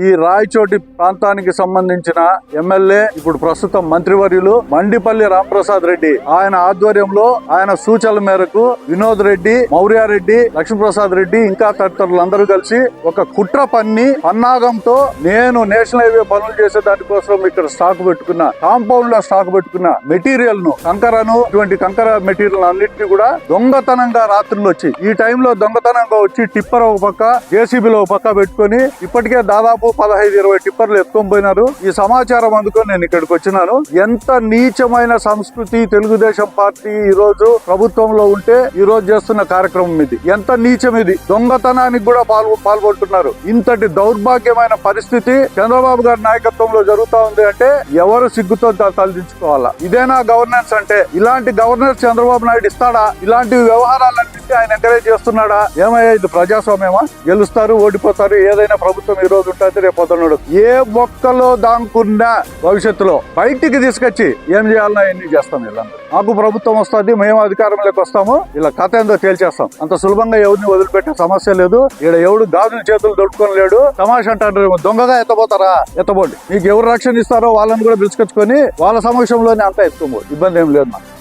ఈ రాయచోటి ప్రాంతానికి సంబంధించిన ఎమ్మెల్యే ఇప్పుడు ప్రస్తుతం మంత్రివర్యులు మండిపల్లి రాంప్రసాద్ రెడ్డి ఆయన ఆధ్వర్యంలో ఆయన సూచనల మేరకు వినోద్ రెడ్డి, మౌర్యారెడ్డి, లక్ష్మీప్రసాద్ రెడ్డి ఇంకా తదితరులందరూ కలిసి ఒక కుట్ర పన్నాగంతో నేను నేషనల్ హైవే పనులు చేసే దానికోసం ఇక్కడ స్టాక్ పెట్టుకున్న కాంపౌండ్ లో స్టాక్ పెట్టుకున్న మెటీరియల్ ను ఇటువంటి కంకర మెటీరియల్ అన్నింటినీ కూడా దొంగతనంగా రాత్రులు వచ్చి ఈ టైంలో దొంగతనంగా వచ్చి టిప్పర్ ఒక పక్క, జేసీబీలో ఒక పక్క పెట్టుకుని ఇప్పటికే దాదాపు 15-20 టిప్పర్లు ఎత్తుకొని పోయినారు. ఈ సమాచారం అందుకొని నేను ఇక్కడికి వచ్చినాను. ఎంత నీచమైన సంస్కృతి తెలుగుదేశం పార్టీ ఈ రోజు ప్రభుత్వంలో ఉంటే ఈ రోజు చేస్తున్న కార్యక్రమం ఇది. ఎంత నీచం ఇది. దొంగతనానికి కూడా పాల్గొంటున్నారు. ఇంతటి దౌర్భాగ్యమైన పరిస్థితి చంద్రబాబు గారి నాయకత్వంలో జరుగుతా ఉంది అంటే ఎవరు సిగ్గుతో తలదించుకోవాలా? ఇదేనా గవర్నెన్స్ అంటే? ఇలాంటి గవర్నెన్స్ చంద్రబాబు నాయుడు ఇస్తాడా? ఇలాంటి వ్యవహారాలన్నింటి ఆయన ఎంకరేజ్ చేస్తున్నాడా? ఏమయ్యా ఇది ప్రజాస్వామ్యమా? గెలుస్తారు, ఓడిపోతారు, ఏదైనా ప్రభుత్వం ఈ రోజు ఉంటుంది, రేపు పొద్దున్నాడు. ఏ మొక్కలో దాంకున్నా భవిష్యత్తులో బయటికి తీసుకొచ్చి ఏం చేయాలన్నా ఎన్ని చేస్తాం. వీళ్ళందరూ మాకు ప్రభుత్వం వస్తుంది, మేము అధికారంలోకి వస్తాము, ఇలా కథ ఏందో తేల్చేస్తాం. అంత సులభంగా ఎవరిని వదిలిపెట్టే సమస్య లేదు. ఇక్కడ ఎవడు గాజులు చేతులు దొడుకొని లేడు. తమాషా అంటారు, దొంగగా ఎత్తబోతారా? ఎత్తబోండి. మీకు ఎవరు రక్షణ ఇస్తారో వాళ్ళని కూడా పిలుచుకొచ్చుకొని వాళ్ళ సమక్షంలోనే అంతా ఎత్తుకోబోదు. ఇబ్బంది ఏం లేదు నాకు.